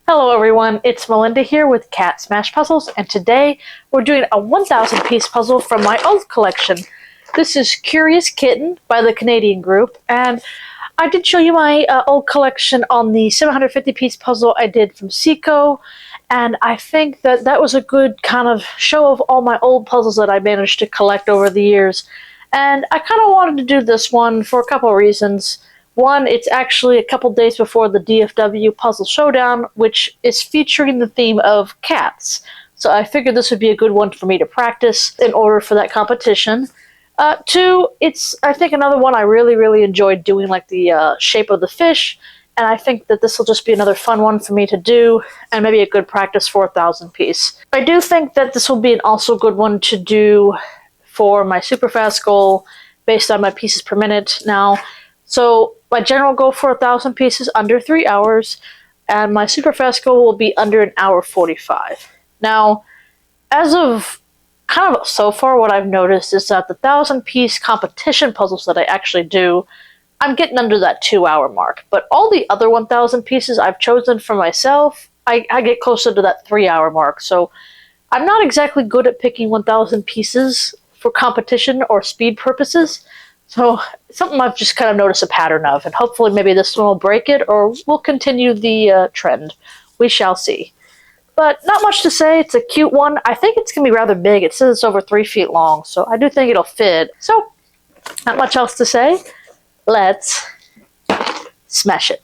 Hello everyone, it's Melinda here with CatSmashPuzzles, and today we're doing a 1,000 piece puzzle from my old collection. This is Curious Kitten by the Canadian group, and I did show you my old collection on the 750 piece puzzle I did from Seco, and I think that that was a good kind of show of all my old puzzles that I managed to collect over the years. And I kind of wanted to do this one for a couple of reasons. One, it's actually a couple days before the DFW Puzzle Showdown, which is featuring the theme of cats. So I figured this would be a good one for me to practice in order for that competition. Two, it's, I think, another one I really enjoyed doing, like the shape of the fish, and I think that this will just be another fun one for me to do, and maybe a good practice for 1,000 piece. I do think that this will be an also good one to do for my super fast goal based on my pieces per minute now. So my general goal for 1,000 pieces under 3 hours, and my super fast goal will be under 1 hour 45. Now, as of kind of so far, what I've noticed is that the 1,000 piece competition puzzles that I actually do, I'm getting under that 2 hour mark. But all the other 1,000 pieces I've chosen for myself, I get closer to that 3 hour mark. So I'm not exactly good at picking 1,000 pieces for competition or speed purposes. So something I've just kind of noticed a pattern of, and hopefully maybe this one will break it, or we'll continue the trend. We shall see. But not much to say. It's a cute one. I think it's going to be rather big. It says it's over 3 feet long, so I do think it'll fit. So, not much else to say. Let's smash it.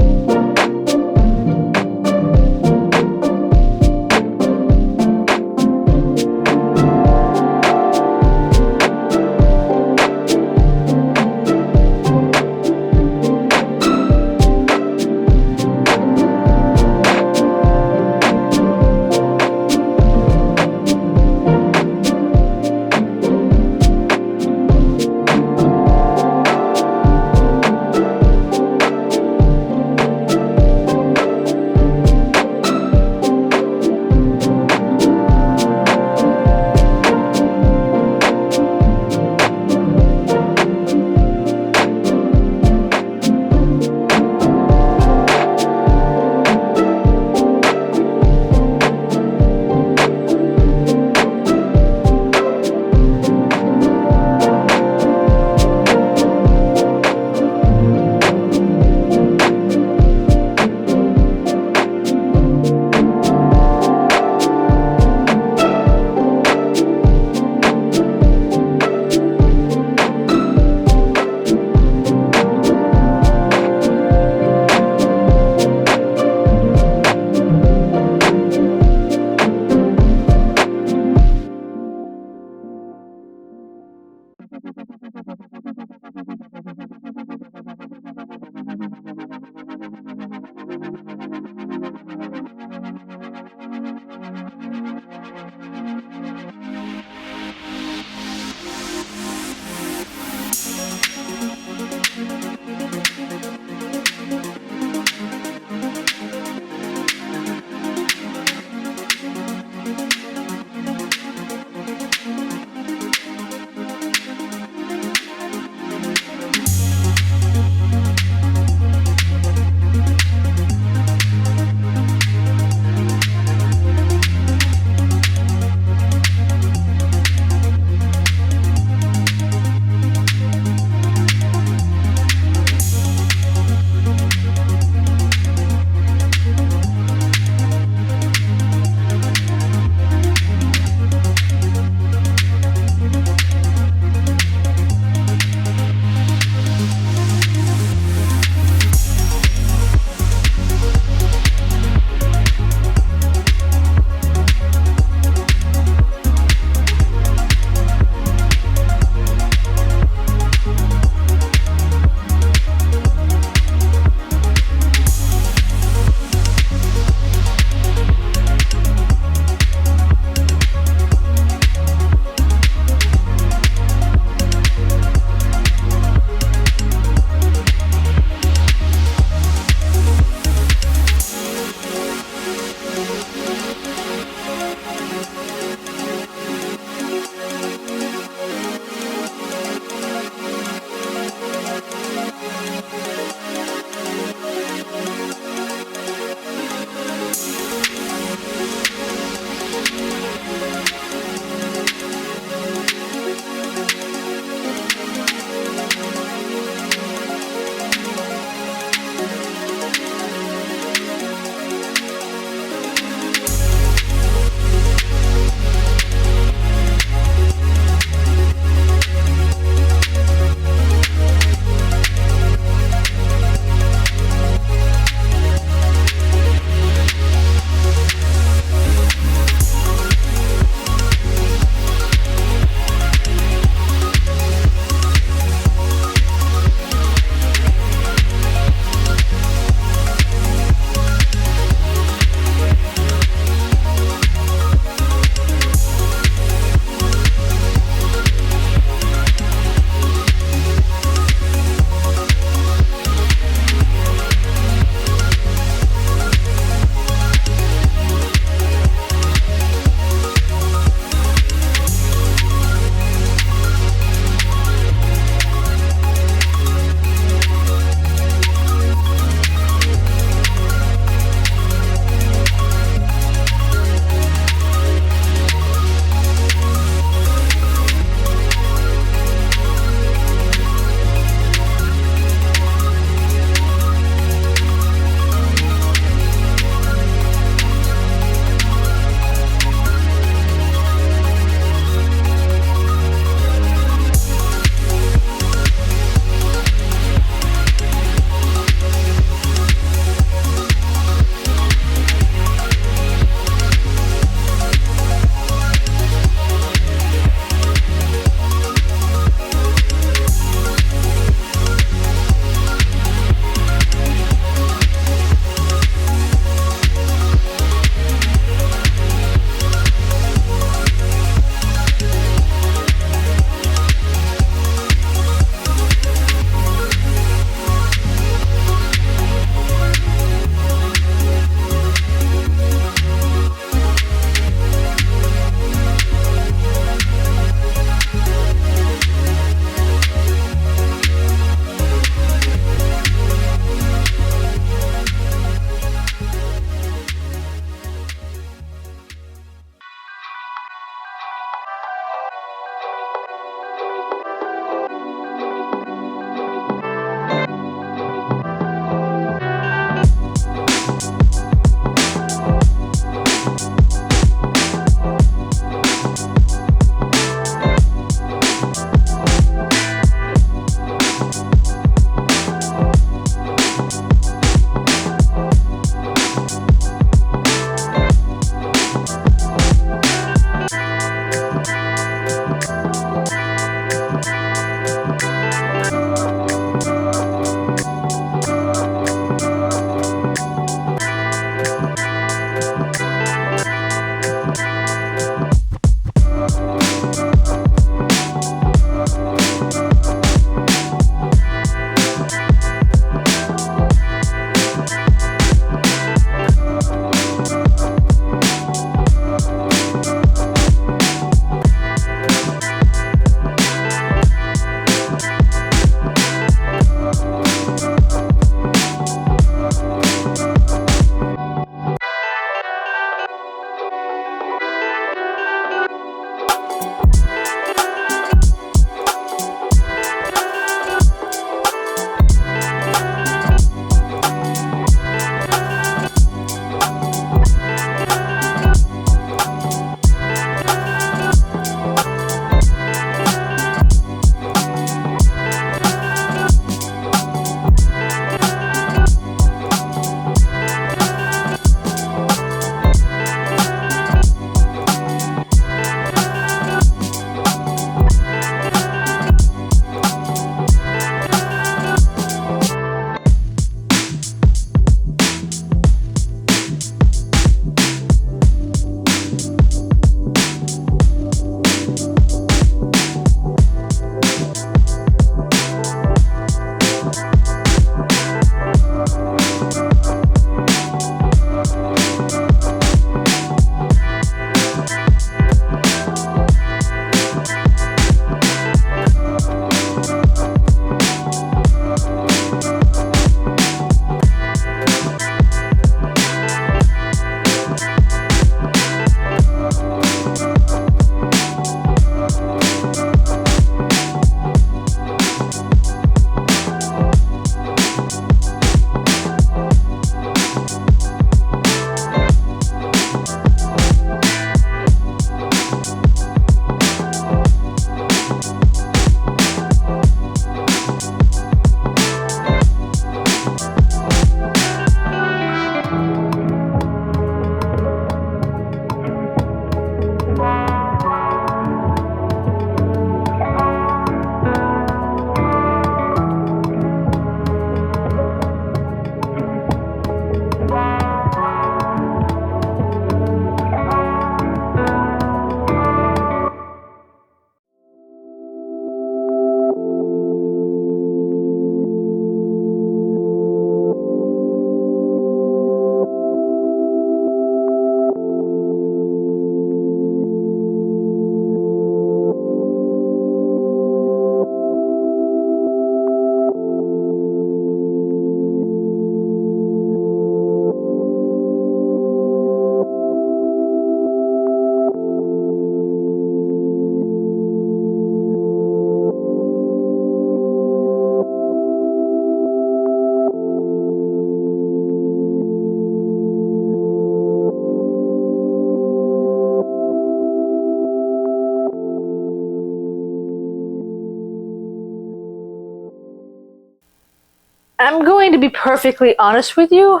I'm going to be perfectly honest with you.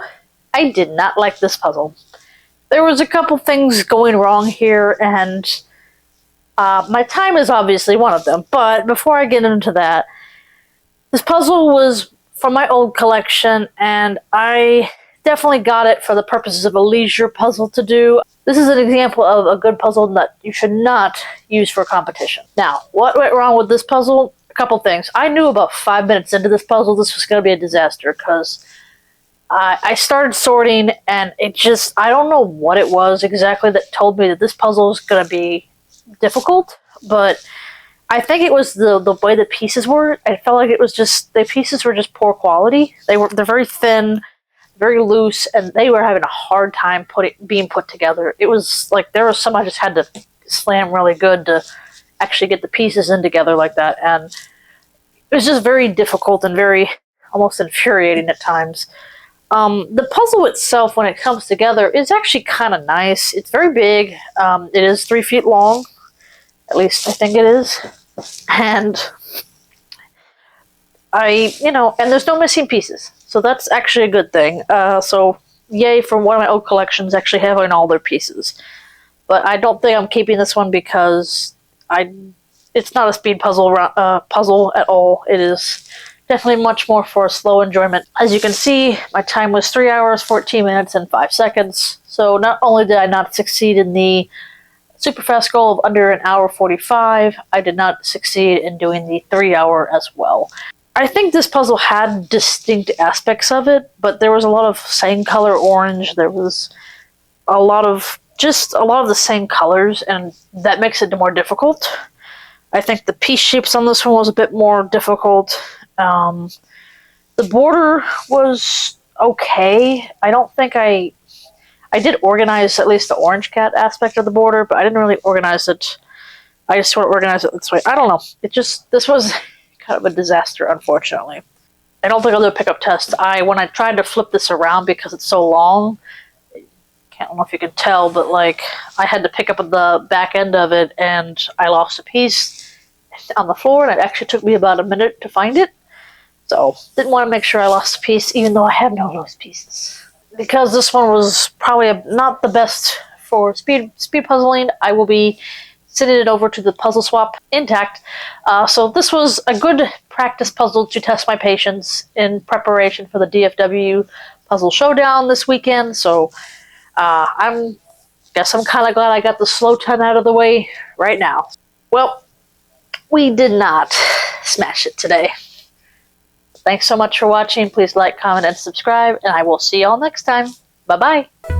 I did not like this puzzle. There was a couple things going wrong here, and my time is obviously one of them. But before I get into that, this puzzle was from my old collection, and I definitely got it for the purposes of a leisure puzzle to do. This is an example of a good puzzle that you should not use for competition. Now, what went wrong with this puzzle? A couple things. I knew about 5 minutes into this puzzle this was going to be a disaster because I started sorting and it just, I don't know what it was exactly that told me that this puzzle was going to be difficult, but I think it was the way the pieces were. I felt like it was just, the pieces were just poor quality. They're very thin, very loose, and they were having a hard time being put together. It was like there was some I just had to slam really good to actually get the pieces in together like that, and it was just very difficult and very almost infuriating at times. The puzzle itself, when it comes together, is actually kind of nice. It's very big. It is 3 feet long, at least I think it is, and and there's no missing pieces. So that's actually a good thing. So yay for one of my old collections actually having all their pieces. But I don't think I'm keeping this one because it's not a speed puzzle at all. It is definitely much more for slow enjoyment. As you can see, my time was 3 hours, 14 minutes, and 5 seconds. So not only did I not succeed in the super fast goal of under an hour 45, I did not succeed in doing the 3 hour as well. I think this puzzle had distinct aspects of it, but there was a lot of same color orange. There was a lot of the same colors, and that makes it more difficult. I think the piece shapes on this one was a bit more difficult. The border was okay. I don't think I did organize at least the orange cat aspect of the border, but I didn't really organize it. I just sort of organized it this way. I don't know. This was kind of a disaster, unfortunately. I don't think I'll do a pickup test. When I tried to flip this around because it's so long, I don't know if you can tell, but like I had to pick up the back end of it and I lost a piece on the floor, and it actually took me about a minute to find it. So didn't want to make sure I lost a piece, even though I have no lost pieces. Because this one was probably not the best for speed puzzling, I will be sending it over to the puzzle swap intact. So this was a good practice puzzle to test my patience in preparation for the DFW Puzzle Showdown this weekend. So I'm kind of glad I got the slow 10 out of the way right now. Well, we did not smash it today. Thanks so much for watching. Please like, comment, and subscribe, and I will see y'all next time. Bye-bye.